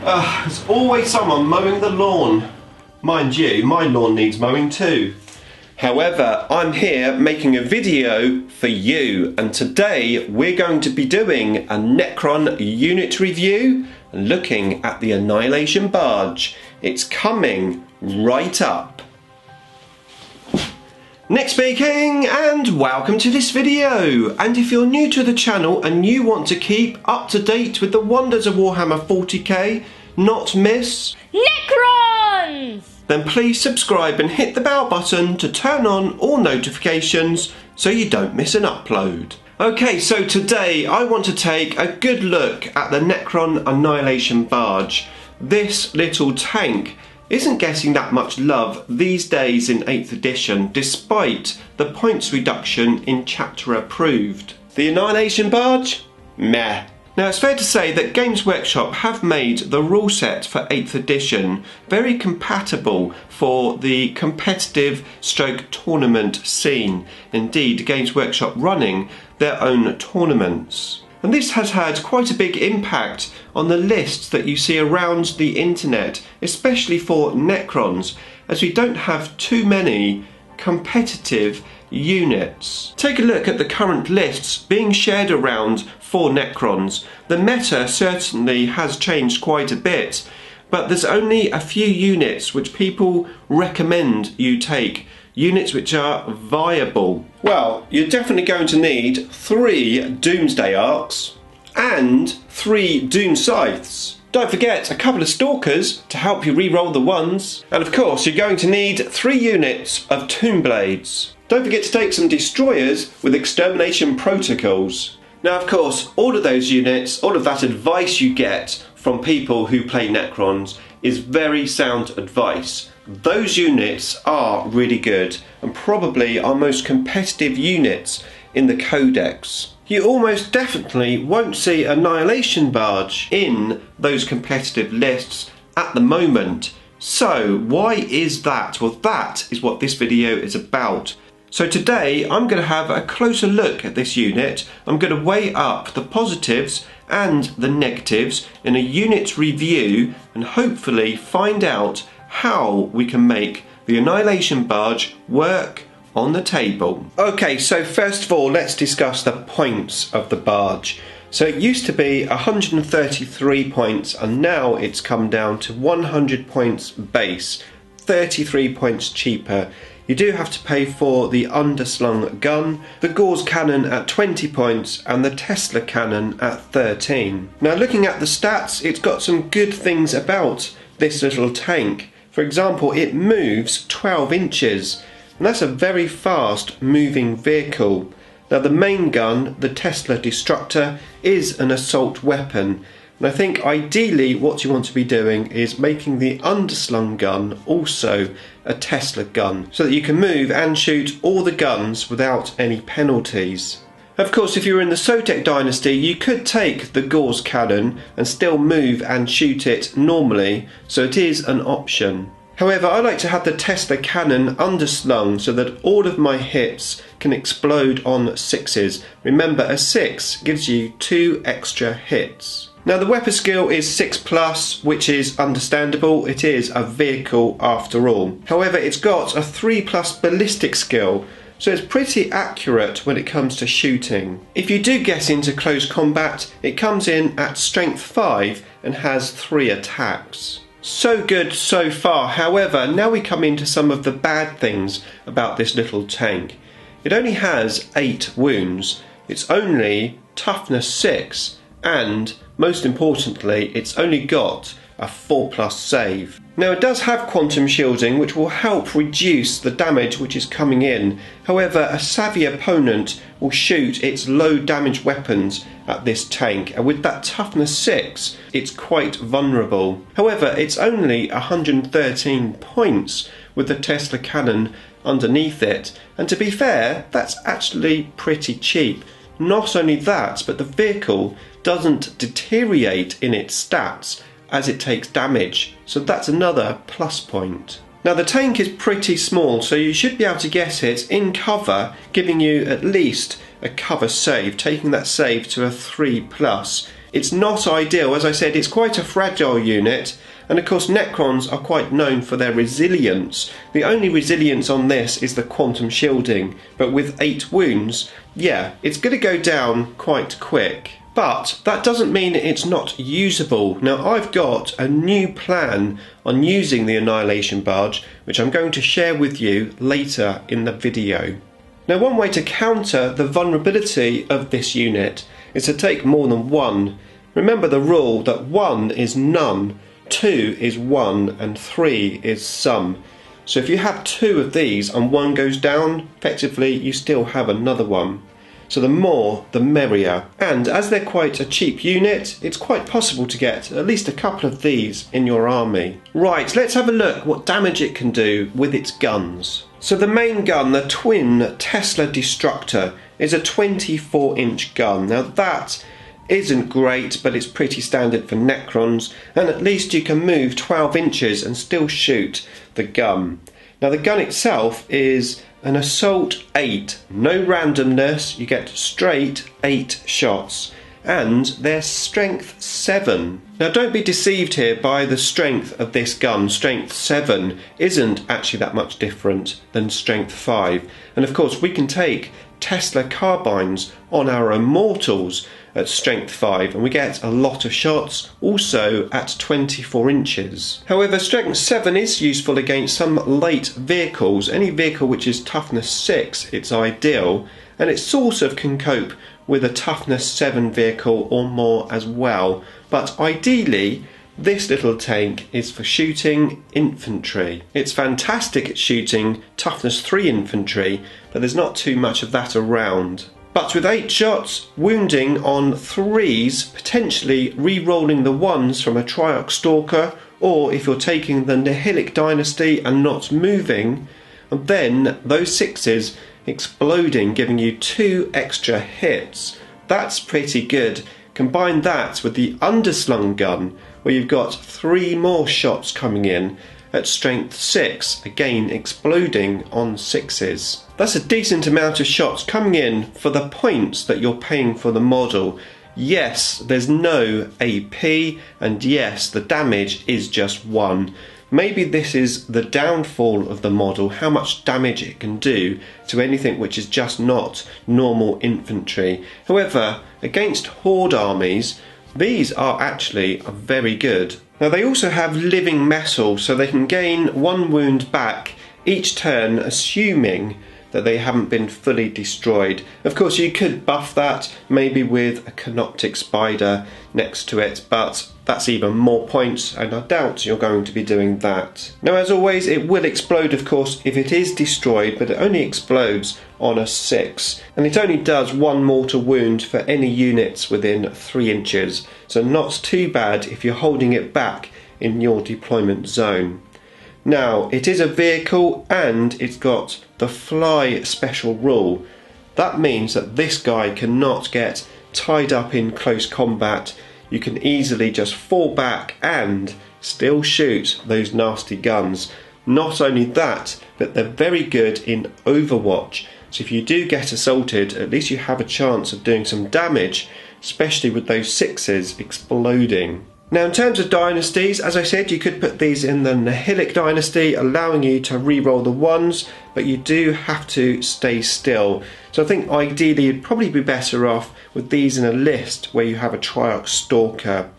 There's always someone mowing the lawn. Mind you, my lawn needs mowing too. However, I'm here making a video for you, and today we're going to be doing a Necron Unit review and looking at the Annihilation Barge. It's coming right up. Nick speaking, and welcome to this video. And if you're new to the channel and you want to keep up to date with the Wonders of Warhammer 40k, not miss Necrons! Then please subscribe and hit the bell button to turn on all notifications so you don't miss an upload. Okay, so today I want to take a good look at the Necron Annihilation Barge. This little tank isn't getting that much love these days in 8th edition, despite the points reduction in chapter approved. The Annihilation Barge? Meh. Now it's fair to say that Games Workshop have made the rule set for 8th edition very compatible for the competitive stroke tournament scene. Indeed, Games Workshop running their own tournaments. And this has had quite a big impact on the lists that you see around the internet, especially for Necrons, as we don't have too many competitive units. Take a look at the current lists being shared around for Necrons. The meta certainly has changed quite a bit, but there's only a few units which people recommend you take. Units which are viable. Well, you're definitely going to need 3 Doomsday Arcs and 3 Doom Scythes. Don't forget a couple of Stalkers to help you re-roll the ones. And of course you're going to need 3 units of Tomb Blades. Don't forget to take some Destroyers with Extermination Protocols. Now of course, all of those units, all of that advice you get from people who play Necrons is very sound advice. Those units are really good and probably our most competitive units in the Codex. You almost definitely won't see Annihilation Barge in those competitive lists at the moment. So why is that? Well, that is what this video is about. So today I'm going to have a closer look at this unit. I'm going to weigh up the positives and the negatives in a unit review and hopefully find out how we can make the Annihilation Barge work on the table. Okay, so first of all let's discuss the points of the barge. So it used to be 133 points and now it's come down to 100 points base, 33 points cheaper. You do have to pay for the underslung gun, the Gauss cannon at 20 points and the Tesla cannon at 13. Now looking at the stats, it's got some good things about this little tank. For example, it moves 12 inches and that's a very fast moving vehicle. Now the main gun, the Tesla Destructor, is an assault weapon. And I think ideally what you want to be doing is making the underslung gun also a Tesla gun so that you can move and shoot all the guns without any penalties. Of course, if you were in the Sotek dynasty, you could take the Gauss cannon and still move and shoot it normally, so it is an option. However, I like to have the Tesla cannon underslung so that all of my hits can explode on 6s. Remember, a 6 gives you 2 extra hits. Now the weapon skill is 6+, which is understandable. It is a vehicle after all. However, it's got a 3+ ballistic skill, so it's pretty accurate when it comes to shooting. If you do get into close combat, it comes in at strength 5 and has 3 attacks. So good so far. However, now we come into some of the bad things about this little tank. It only has 8 wounds. It's only toughness 6 and most importantly, it's only got a 4+ save. Now it does have quantum shielding which will help reduce the damage which is coming in. However, a savvy opponent will shoot its low damage weapons at this tank, and with that toughness 6 it's quite vulnerable. However, it's only 113 points with the Tesla cannon underneath it, and to be fair, that's actually pretty cheap. Not only that, but the vehicle doesn't deteriorate in its stats as it takes damage, so that's another plus point. Now the tank is pretty small, so you should be able to get it in cover, giving you at least a cover save, taking that save to a 3+. It's not ideal. As I said, it's quite a fragile unit, and of course Necrons are quite known for their resilience. The only resilience on this is the quantum shielding, but with 8 wounds, yeah, it's going to go down quite quick. But that doesn't mean it's not usable. Now I've got a new plan on using the Annihilation Barge, which I'm going to share with you later in the video. Now one way to counter the vulnerability of this unit is to take more than one. Remember the rule that 1 is none, 2 is 1 and 3 is some. So if you have 2 of these and 1 goes down, effectively you still have another one. So the more the merrier. And as they're quite a cheap unit, it's quite possible to get at least a couple of these in your army. Right, let's have a look what damage it can do with its guns. So the main gun, the twin Tesla Destructor, is a 24-inch gun. Now that isn't great, but it's pretty standard for Necrons, and at least you can move 12 inches and still shoot the gun. Now the gun itself is an Assault 8, no randomness, you get straight 8 shots, and they're Strength 7. Now don't be deceived here by the strength of this gun. Strength 7 isn't actually that much different than Strength 5, and of course we can take Tesla carbines on our Immortals at Strength 5 and we get a lot of shots, also at 24 inches. However, Strength 7 is useful against some light vehicles. Any vehicle which is Toughness 6, it's ideal, and it sort of can cope with a Toughness 7 vehicle or more as well. But ideally, this little tank is for shooting infantry. It's fantastic at shooting Toughness 3 infantry, but there's not too much of that around. But with 8 shots, wounding on 3s, potentially re-rolling the 1s from a Triarch Stalker, or if you're taking the Nihilic Dynasty and not moving, and then those 6s exploding, giving you 2 extra hits. That's pretty good. Combine that with the Underslung gun, where you've got 3 more shots coming in at Strength 6, again exploding on 6s. That's a decent amount of shots coming in for the points that you're paying for the model. Yes, there's no AP, and yes, the damage is just 1. Maybe this is the downfall of the model, how much damage it can do to anything which is just not normal infantry. However, against Horde armies, these are actually very good. Now they also have living metal, so they can gain 1 wound back each turn, assuming that they haven't been fully destroyed. Of course you could buff that maybe with a Canoptic Spider next to it, but that's even more points and I doubt you're going to be doing that. Now as always, it will explode of course if it is destroyed, but it only explodes on a 6, and it only does 1 mortal wound for any units within 3 inches, so not too bad if you're holding it back in your deployment zone. Now it is a vehicle and it's got the fly special rule. That means that this guy cannot get tied up in close combat. You can easily just fall back and still shoot those nasty guns. Not only that, but they're very good in Overwatch. So if you do get assaulted, at least you have a chance of doing some damage, especially with those 6s exploding. Now in terms of dynasties, as I said, you could put these in the Nihilic Dynasty, allowing you to re-roll the 1s, but you do have to stay still. So I think ideally you'd probably be better off with these in a list where you have a Triarch Stalker.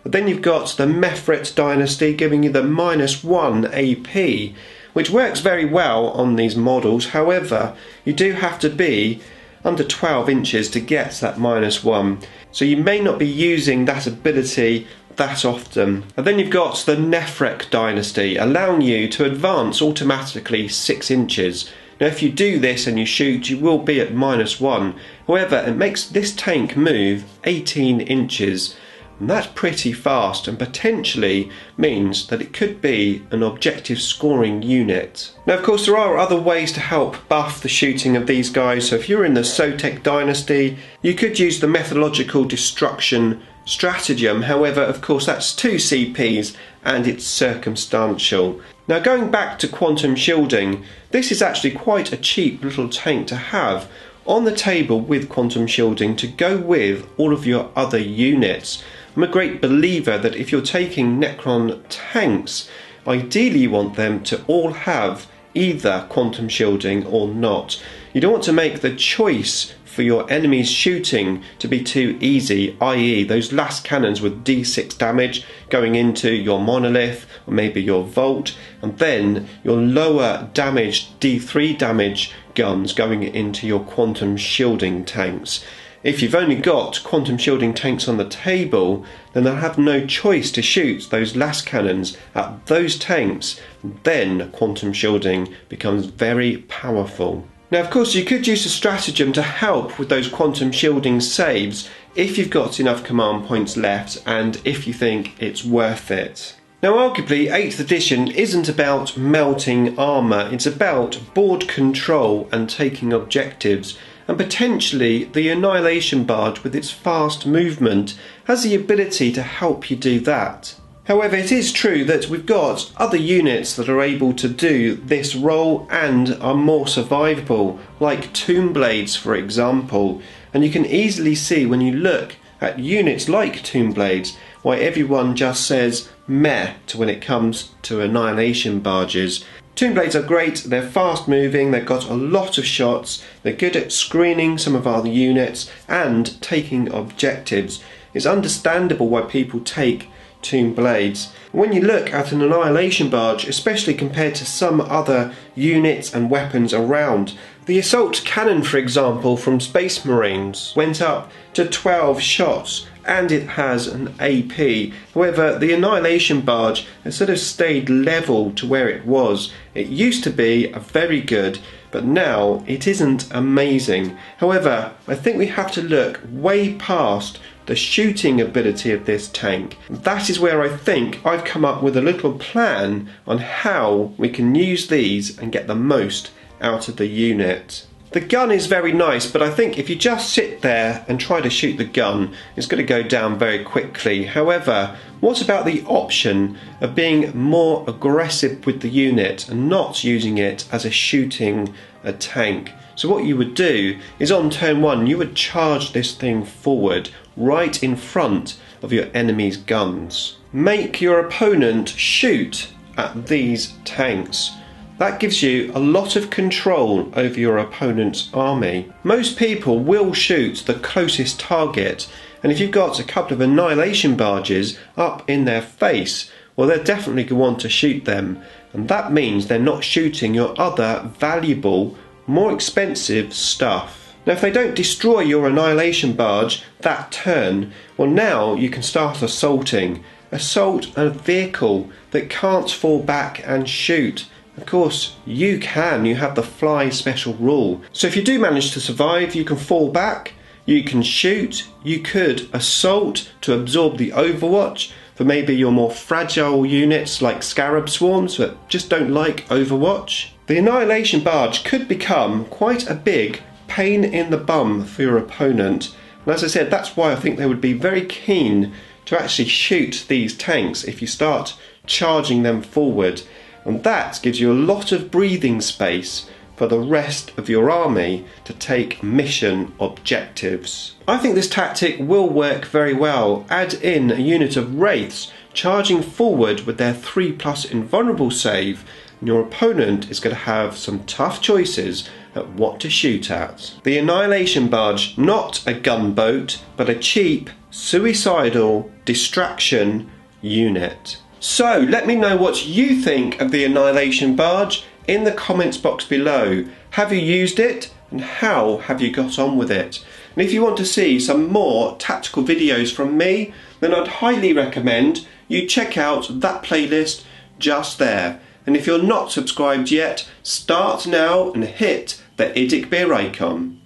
But then you've got the Mefret Dynasty giving you the -1 AP, which works very well on these models. However, you do have to be under 12 inches to get that -1. So you may not be using that ability that often. And then you've got the Nefret Dynasty, allowing you to advance automatically 6 inches. Now if you do this and you shoot, you will be at -1. However, it makes this tank move 18 inches. And that's pretty fast and potentially means that it could be an objective scoring unit. Now of course there are other ways to help buff the shooting of these guys. So if you're in the Sotek Dynasty, you could use the Methodological Destruction Stratagem. However, of course that's 2 CPs and it's circumstantial. Now going back to quantum shielding, this is actually quite a cheap little tank to have on the table with quantum shielding to go with all of your other units. I'm a great believer that if you're taking Necron tanks, ideally you want them to all have either quantum shielding or not. You don't want to make the choice for your enemy's shooting to be too easy, i.e. those last cannons with D6 damage going into your monolith or maybe your vault, and then your lower damaged D3 damage guns going into your quantum shielding tanks. If you've only got quantum shielding tanks on the table, then they'll have no choice to shoot those last cannons at those tanks. Then quantum shielding becomes very powerful. Now, of course, you could use a stratagem to help with those quantum shielding saves if you've got enough command points left and if you think it's worth it. Now, arguably, 8th edition isn't about melting armour, it's about board control and taking objectives. And potentially the Annihilation Barge with its fast movement has the ability to help you do that. However, it is true that we've got other units that are able to do this role and are more survivable, like Tomb Blades for example. And you can easily see when you look at units like Tomb Blades why everyone just says meh to when it comes to Annihilation Barges. Tomb Blades are great, they're fast moving, they've got a lot of shots, they're good at screening some of our units and taking objectives. It's understandable why people take Tomb Blades. When you look at an Annihilation Barge, especially compared to some other units and weapons around, the assault cannon, for example, from Space Marines went up to 12 shots and it has an AP. However, the Annihilation Barge has sort of stayed level to where it was. It used to be very good, but now it isn't amazing. However, I think we have to look way past the shooting ability of this tank. That is where I think I've come up with a little plan on how we can use these and get the most out of the unit. The gun is very nice, but I think if you just sit there and try to shoot the gun, it's going to go down very quickly. However, what about the option of being more aggressive with the unit and not using it as a shooting tank? So what you would do is on turn 1 you would charge this thing forward right in front of your enemy's guns. Make your opponent shoot at these tanks. That gives you a lot of control over your opponent's army. Most people will shoot the closest target, and if you've got a couple of Annihilation Barges up in their face, well, they're definitely going to want to shoot them, and that means they're not shooting your other valuable, more expensive stuff. Now, if they don't destroy your Annihilation Barge that turn, well, now you can start assaulting. Assault a vehicle that can't fall back and shoot. Of course, you can. You have the fly special rule. So if you do manage to survive, you can fall back, you can shoot, you could assault to absorb the overwatch for maybe your more fragile units like Scarab Swarms that just don't like overwatch. The Annihilation Barge could become quite a big pain in the bum for your opponent. And as I said, that's why I think they would be very keen to actually shoot these tanks if you start charging them forward. And that gives you a lot of breathing space for the rest of your army to take mission objectives. I think this tactic will work very well. Add in a unit of Wraiths charging forward with their 3+ invulnerable save, and your opponent is going to have some tough choices at what to shoot at. The Annihilation Barge, not a gunboat, but a cheap, suicidal distraction unit. So let me know what you think of the Annihilation Barge in the comments box below. Have you used it and how have you got on with it? And if you want to see some more tactical videos from me, then I'd highly recommend you check out that playlist just there. And if you're not subscribed yet, start now and hit the Idic Beer icon.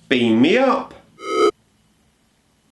Beam me up!